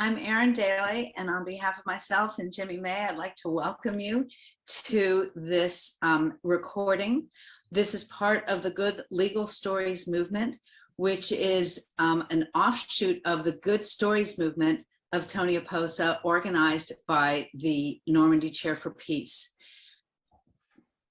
I'm Erin Daly, and on behalf of myself and Jimmy May, I'd like to welcome you to this recording. This is part of the Good Legal Stories movement, which is an offshoot of the Good Stories movement of Tony Oposa, organized by the Normandy Chair for Peace.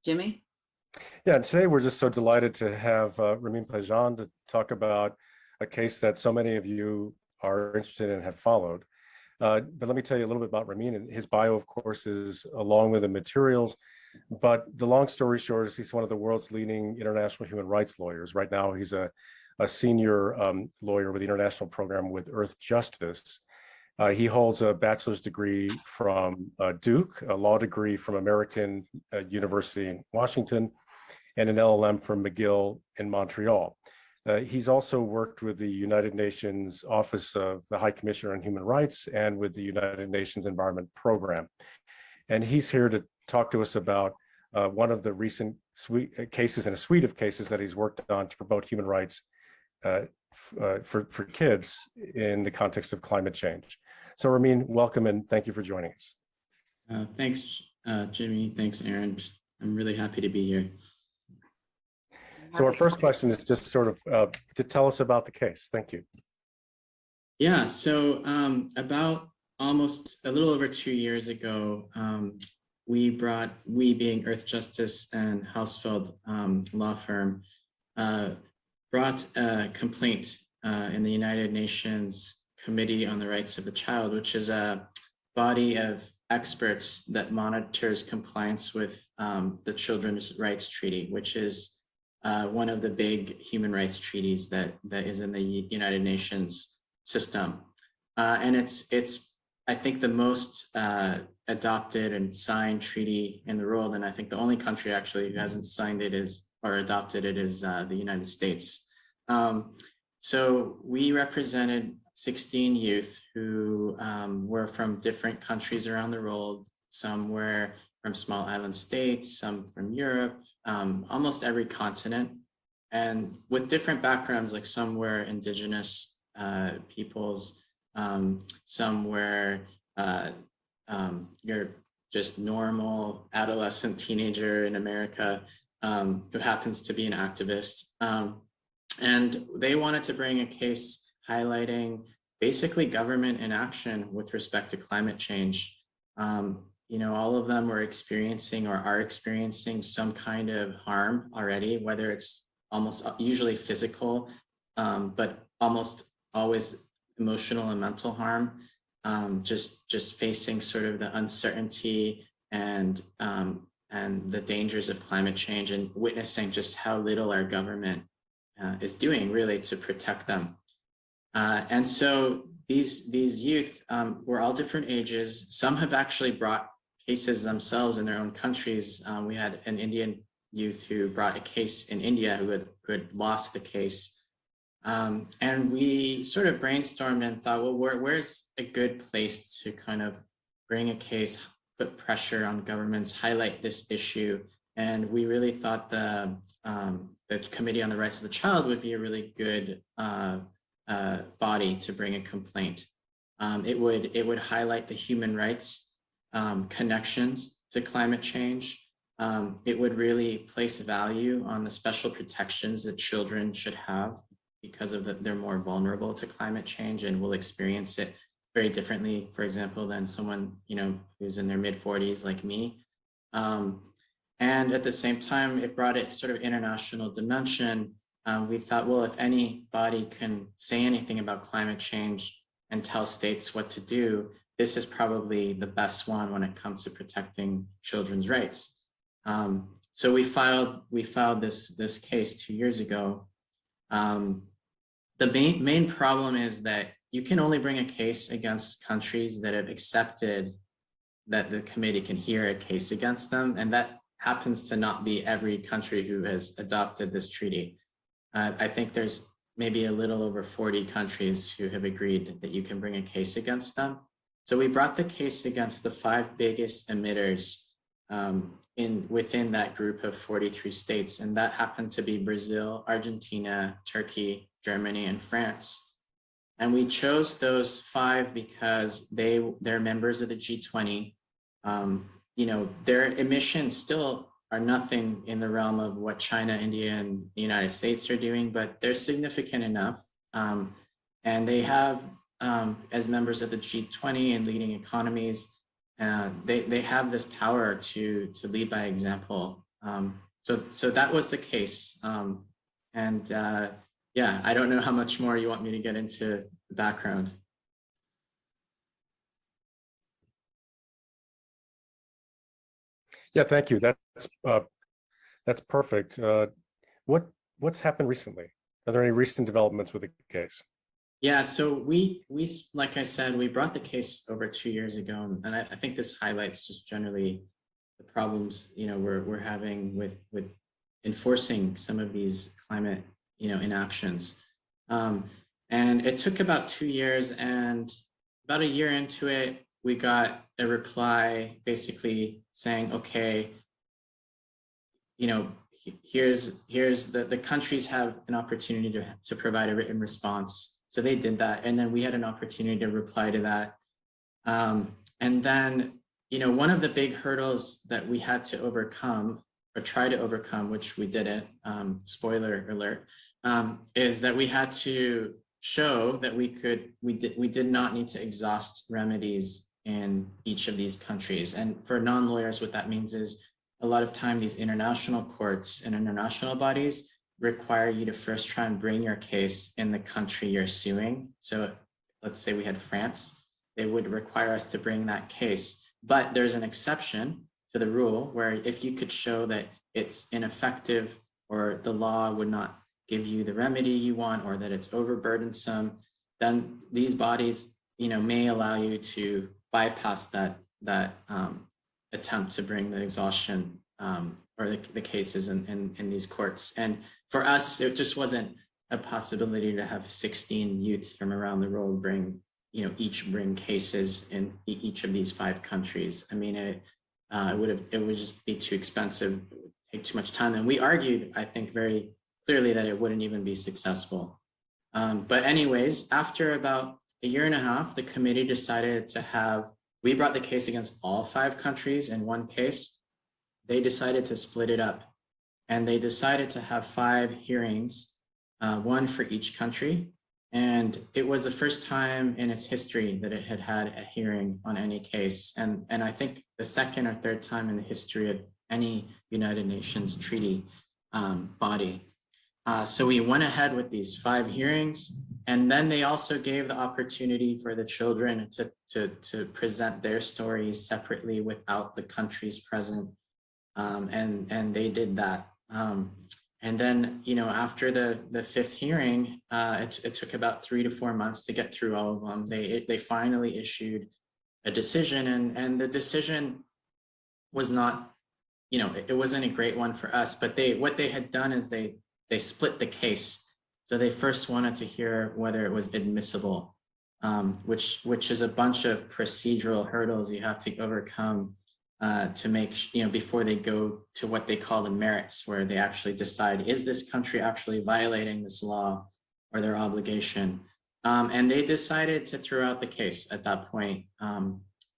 Jimmy? Yeah, and today we're just so delighted to have Ramin Pejan to talk about a case that so many of you are interested in and have followed. But let me tell you a little bit about Ramin. And his bio, of course, is along with the materials. But the long story short is he's one of the world's leading international human rights lawyers. Right now, he's a senior lawyer with the international program with Earth Justice. He holds a bachelor's degree from Duke, a law degree from American University in Washington, and an LLM from McGill in Montreal. He's also worked with the United Nations Office of the High Commissioner on Human Rights and with the United Nations Environment Program. And he's here to talk to us about one of the recent cases in a suite of cases that he's worked on to promote human rights for kids in the context of climate change. So Ramin, welcome and thank you for joining us. Thanks, Jimmy. Thanks, Erin. I'm really happy to be here. So our first question is just sort of to tell us about the case. Thank you. Yeah, so about almost a little over 2 years ago, we being Earth Justice and Hausfeld law firm, brought a complaint in the United Nations Committee on the Rights of the Child, which is a body of experts that monitors compliance with the Children's Rights Treaty, which is one of the big human rights treaties that is in the United Nations system. And it's I think the most adopted and signed treaty in the world. And I think the only country actually who hasn't signed it or adopted it is the United States. So we represented 16 youth who were from different countries around the world. Some were from small island states, some from Europe, almost every continent, and with different backgrounds. Like some were indigenous peoples, some were you're just normal adolescent teenager in America who happens to be an activist. And they wanted to bring a case highlighting basically government inaction with respect to climate change. All of them were experiencing or are experiencing some kind of harm already, whether it's usually physical, but almost always emotional and mental harm, just facing sort of the uncertainty and the dangers of climate change and witnessing just how little our government is doing really to protect them. And so these youth were all different ages. Some have actually brought cases themselves in their own countries. We had an Indian youth who brought a case in India who had lost the case. And we sort of brainstormed and thought, well, where's a good place to kind of bring a case, put pressure on governments, highlight this issue. And we really thought the Committee on the Rights of the Child would be a really good body to bring a complaint. It would highlight the human rights connections to climate change. It would really place value on the special protections that children should have because of they're more vulnerable to climate change and will experience it very differently, for example, than someone who's in their mid-40s like me. And at the same time, it brought it sort of international dimension. We thought, well, if anybody can say anything about climate change and tell states what to do, this is probably the best one when it comes to protecting children's rights. So we filed this case 2 years ago. The main problem is that you can only bring a case against countries that have accepted that the committee can hear a case against them, and that happens to not be every country who has adopted this treaty. I think there's maybe a little over 40 countries who have agreed that you can bring a case against them. So we brought the case against the 5 biggest emitters within that group of 43 states, and that happened to be Brazil, Argentina, Turkey, Germany, and France. And we chose those 5 because they're members of the G20. You know, their emissions still are nothing in the realm of what China, India, and the United States are doing, but they're significant enough. And they have, as members of the G20 and leading economies, they have this power to lead by example. So that was the case. Yeah, I don't know how much more you want me to get into the background. Yeah, thank you. That's perfect. What's happened recently? Are there any recent developments with the case? Yeah, so we like I said, we brought the case over 2 years ago, and I think this highlights just generally the problems, you know, we're having with enforcing some of these climate, you know, inactions. And it took about 2 years, and about a year into it, we got a reply basically saying, okay, you know, here's the countries have an opportunity to provide a written response. So they did that, and then we had an opportunity to reply to that. And then, you know, one of the big hurdles that we had to overcome, or try to overcome, which we didn't, spoiler alert, is that we had to show that we did not need to exhaust remedies in each of these countries. And for non-lawyers, what that means is a lot of time these international courts and international bodies require you to first try and bring your case in the country you're suing. So let's say we had France, they would require us to bring that case. But there's an exception to the rule where if you could show that it's ineffective or the law would not give you the remedy you want, or that it's overburdensome, then these bodies, you know, may allow you to bypass that attempt to bring the exhaustion or the cases in these courts. And for us, it just wasn't a possibility to have 16 youths from around the world each bring cases in each of these 5 countries. I mean, it would just be too expensive, take too much time. And we argued, I think, very clearly that it wouldn't even be successful. But anyways, after about a year and a half, the committee decided we brought the case against all 5 countries in one case. They decided to split it up, and they decided to have 5 hearings, one for each country. And it was the first time in its history that it had had a hearing on any case. And I think the second or third time in the history of any United Nations treaty body. So we went ahead with these 5 hearings, and then they also gave the opportunity for the children to present their stories separately without the countries present. And they did that. And then, you know, after the 5th hearing, it took about 3 to 4 months to get through all of them. They finally issued a decision, and the decision was not, you know, it wasn't a great one for us, but what they had done is they split the case. So they first wanted to hear whether it was admissible, which is a bunch of procedural hurdles you have to overcome to make, you know, before they go to what they call the merits, where they actually decide, is this country actually violating this law or their obligation? And they decided to throw out the case at that point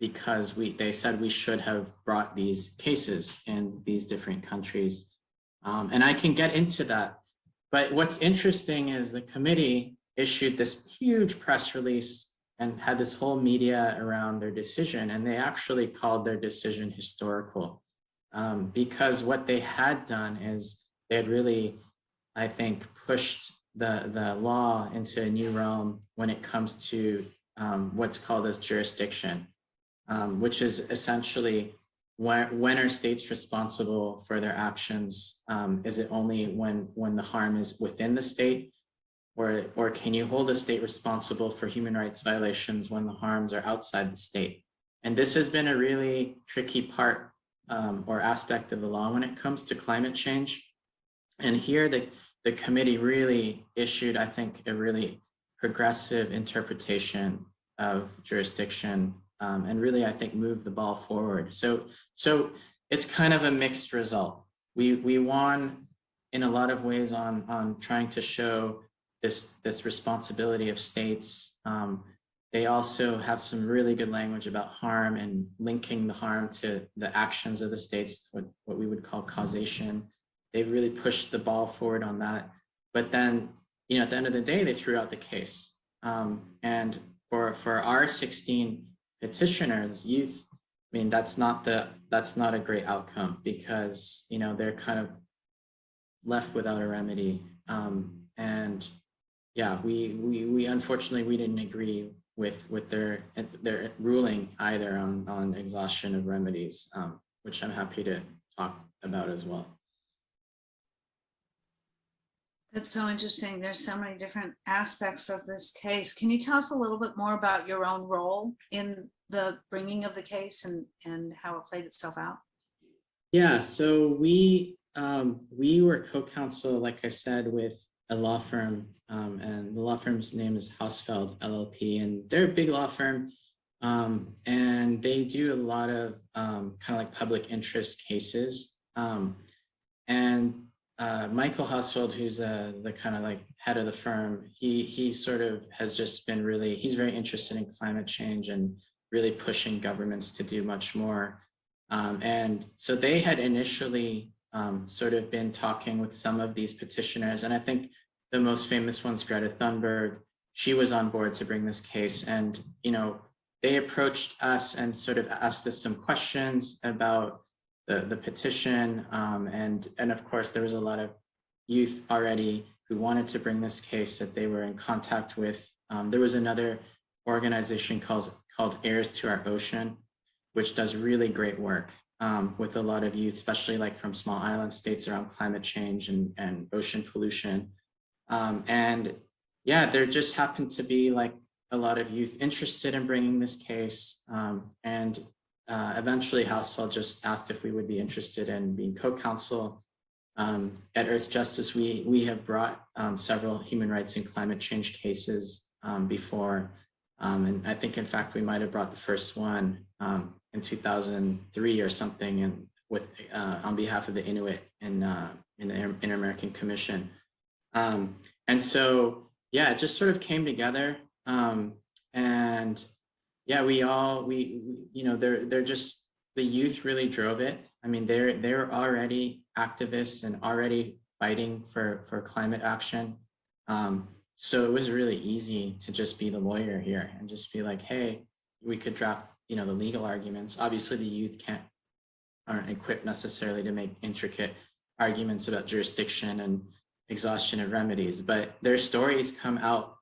because they said we should have brought these cases in these different countries. And I can get into that. But what's interesting is the committee issued this huge press release and had this whole media around their decision. And they actually called their decision historical because what they had done is they had really, I think, pushed the law into a new realm when it comes to what's called as jurisdiction, which is essentially when are states responsible for their actions? Is it only when the harm is within the state? Or can you hold a state responsible for human rights violations when the harms are outside the state? And this has been a really tricky part or aspect of the law when it comes to climate change. And here the committee really issued, I think, a really progressive interpretation of jurisdiction and really, I think, moved the ball forward. So it's kind of a mixed result. We won in a lot of ways on trying to show this responsibility of states. They also have some really good language about harm and linking the harm to the actions of the states, what we would call causation. They've really pushed the ball forward on that. But then, at the end of the day, they threw out the case. And for our 16 petitioners, youth, I mean, that's not a great outcome, because they're kind of left without a remedy. And yeah, we unfortunately we didn't agree with their ruling either on exhaustion of remedies, which I'm happy to talk about as well. That's so interesting. There's so many different aspects of this case. Can you tell us a little bit more about your own role in the bringing of the case and how it played itself out? Yeah, so we were co-counsel, like I said, with a law firm, and the law firm's name is Hausfeld LLP, and they're a big law firm, and they do a lot of kind of like public interest cases. Michael Hausfeld, who's the kind of like head of the firm, he sort of has just been he's very interested in climate change and really pushing governments to do much more. And so they had initially sort of been talking with some of these petitioners, and I think the most famous one's Greta Thunberg. She was on board to bring this case, and they approached us and sort of asked us some questions about the petition, and of course there was a lot of youth already who wanted to bring this case that they were in contact with. There was another organization called Heirs to Our Ocean, which does really great work with a lot of youth, especially like from small island states, around climate change and ocean pollution. And yeah, there just happened to be like a lot of youth interested in bringing this case. And eventually Hausfeld just asked if we would be interested in being co-counsel. At Earth Justice, we have brought several human rights and climate change cases before. And I think, in fact, we might have brought the first one in 2003 or something, and with on behalf of the Inuit in the Inter-American Commission. And so, yeah, it just sort of came together. And yeah, they're just, the youth really drove it. I mean, they're already activists and already fighting for climate action. So it was really easy to just be the lawyer here and just be like, hey, we could draft, the legal arguments. Obviously, the youth aren't equipped necessarily to make intricate arguments about jurisdiction and exhaustion of remedies, but their stories come out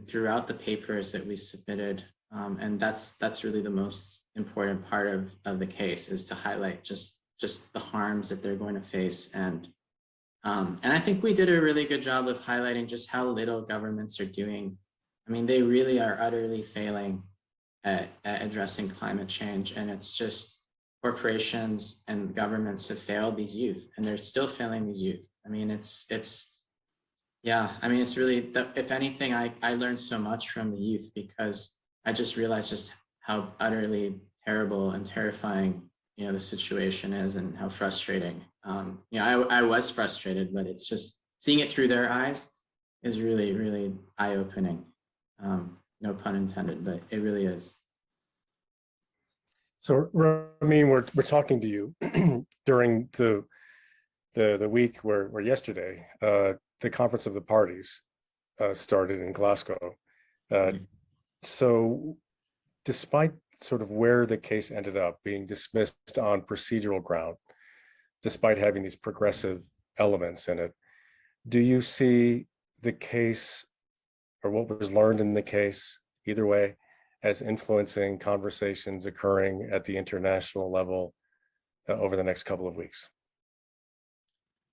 throughout the papers that we submitted. And that's really the most important part of the case, is to highlight just the harms that they're going to face. And I think we did a really good job of highlighting just how little governments are doing. I mean, they really are utterly failing at addressing climate change. And it's just corporations and governments have failed these youth, and they're still failing these youth. I mean, it's really, if anything, I learned so much from the youth, because I just realized just how utterly terrible and terrifying, the situation is, and how frustrating. I was frustrated, but it's just seeing it through their eyes is really, really eye-opening. No pun intended, but it really is. So, Ramin, we're talking to you during the week where yesterday the Conference of the Parties started in Glasgow. So, despite sort of where the case ended up being dismissed on procedural ground, despite having these progressive elements in it, do you see the case, or what was learned in the case, either way, as influencing conversations occurring at the international level over the next couple of weeks?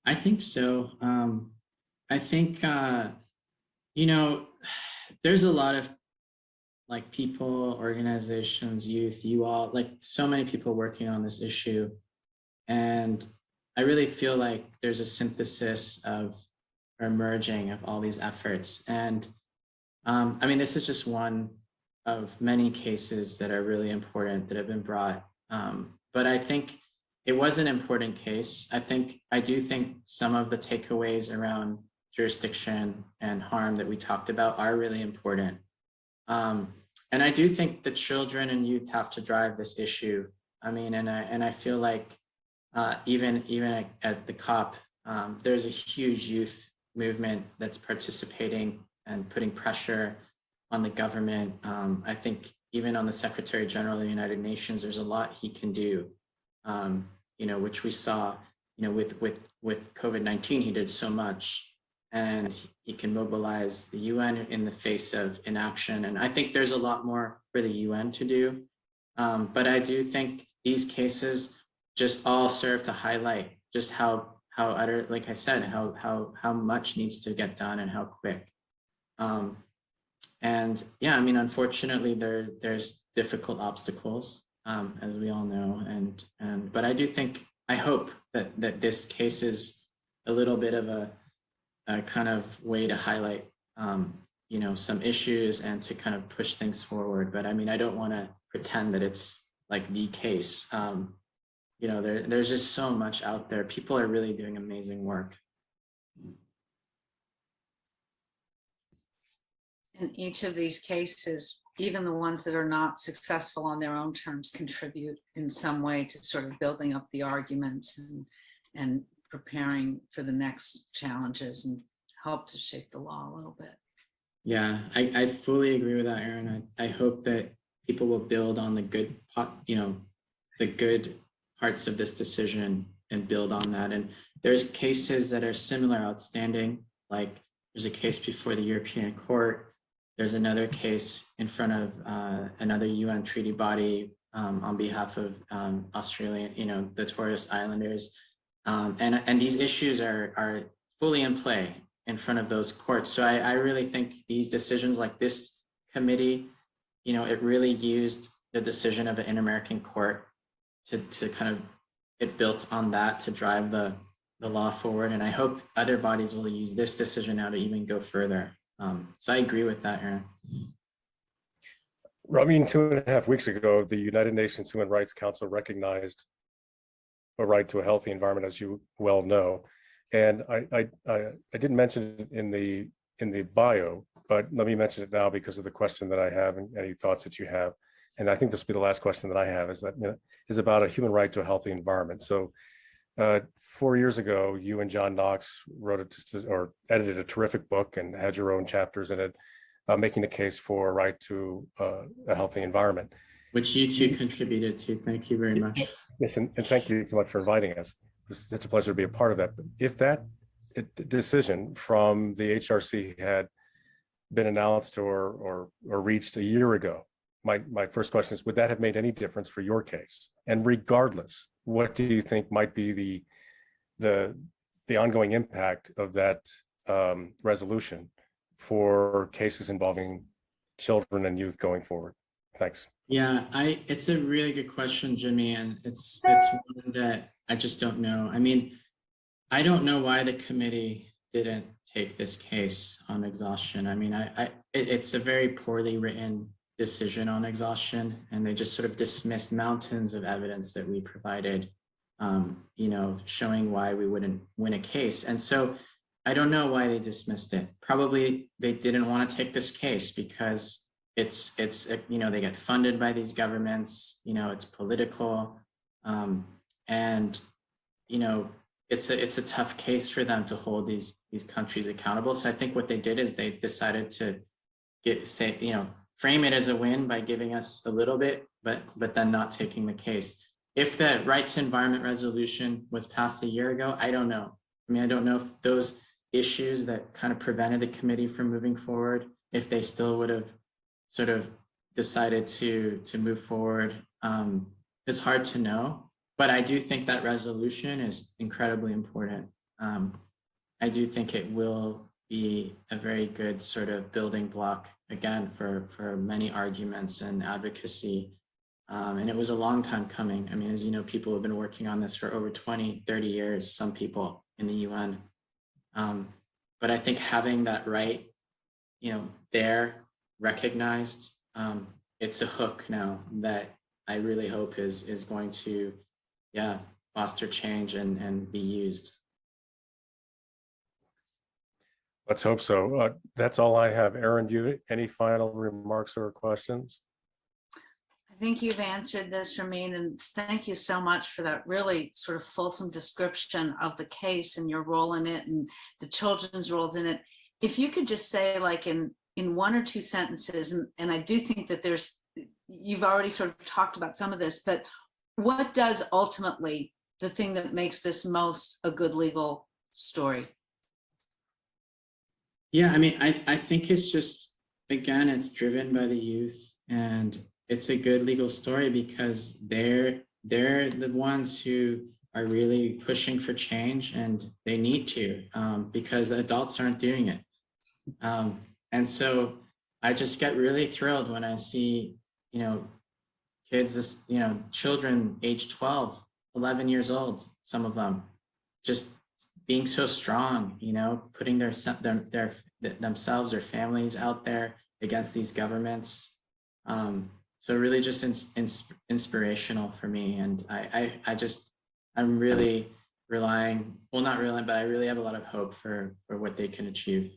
I think so. I think, there's a lot of like people, organizations, youth, you all, like so many people working on this issue. And I really feel like there's a synthesis or merging of all these efforts. And this is just one of many cases that are really important that have been brought. But I think it was an important case. I do think some of the takeaways around jurisdiction and harm that we talked about are really important. And I do think the children and youth have to drive this issue. I mean, and I feel like even at the COP, there's a huge youth movement that's participating and putting pressure on the government. I think even on the Secretary General of the United Nations, there's a lot he can do, which we saw, with COVID-19, he did so much, and he can mobilize the UN in the face of inaction. And I think there's a lot more for the UN to do. But I do think these cases just all serve to highlight just how utter, like I said, how much needs to get done and how quick. And yeah, I mean, unfortunately, there's difficult obstacles, as we all know. But I hope that this case is a little bit of a kind of way to highlight, some issues and to kind of push things forward. But I mean, I don't want to pretend that it's like the case. There's just so much out there. People are really doing amazing work. In each of these cases, even the ones that are not successful on their own terms, contribute in some way to sort of building up the arguments and preparing for the next challenges and help to shape the law a little bit. Yeah, I fully agree with that, Erin. I hope that people will build on the good, the good parts of this decision and build on that. And there's cases that are similar outstanding, like there's a case before the European Court. There's another case in front of another UN treaty body on behalf of Australian, the Torres Islanders. And these issues are fully in play in front of those courts. So I really think these decisions like this committee, it really used the decision of an Inter-American Court to kind of, it built on that to drive the law forward. And I hope other bodies will use this decision now to even go further. So I agree with that, Erin. Ramin, 2.5 weeks ago, the United Nations Human Rights Council recognized a right to a healthy environment, as you well know. And I didn't mention it in the bio, but let me mention it now because of the question that I have and any thoughts that you have. And I think this will be the last question that I have, is about a human right to a healthy environment. So 4 years ago, you and John Knox edited a terrific book and had your own chapters in it, making the case for a right to a healthy environment. Which you two contributed to. Thank you very much. Yes, and thank you so much for inviting us. It's such a pleasure to be a part of that. But if that decision from the HRC had been announced or reached a year ago, my first question is, would that have made any difference for your case? And regardless, what do you think might be the ongoing impact of that resolution for cases involving children and youth going forward? Thanks. Yeah, it's a really good question, Jimmy, and it's one that I just don't know. I mean, I don't know why the committee didn't take this case on exhaustion. I mean, it's a very poorly written decision on exhaustion, and they just sort of dismissed mountains of evidence that we provided, showing why we wouldn't win a case. And so I don't know why they dismissed it. Probably they didn't want to take this case because it's they get funded by these governments, it's political, and it's a tough case for them to hold these countries accountable. So I think what they did is they decided to frame it as a win by giving us a little bit, but then not taking the case. If the right to environment resolution was passed a year ago, I don't know. I mean, I don't know if those issues that kind of prevented the committee from moving forward, if they still would have sort of decided to move forward. It's hard to know, but I do think that resolution is incredibly important. I do think it will be a very good sort of building block, again, for many arguments and advocacy. And it was a long time coming. I mean, as you know, people have been working on this for over 20, 30 years, some people in the UN. But I think having that right, there recognized, it's a hook now that I really hope is going to, foster change and be used. Let's hope so. That's all I have. Erin, do you any final remarks or questions? I think you've answered this, Ramin, and thank you so much for that really sort of fulsome description of the case and your role in it and the children's roles in it. If you could just say, like, in one or two sentences, and I do think that you've already sort of talked about some of this, but what does ultimately the thing that makes this most a good legal story? Yeah, I mean, I think it's just, again, it's driven by the youth, and it's a good legal story because they're the ones who are really pushing for change, and they need to, because the adults aren't doing it. And so I just get really thrilled when I see, kids, children age 12, 11 years old, some of them, just being so strong, putting themselves or families out there against these governments. So really just inspirational for me. And I'm really relying, well, not relying, but I really have a lot of hope for what they can achieve.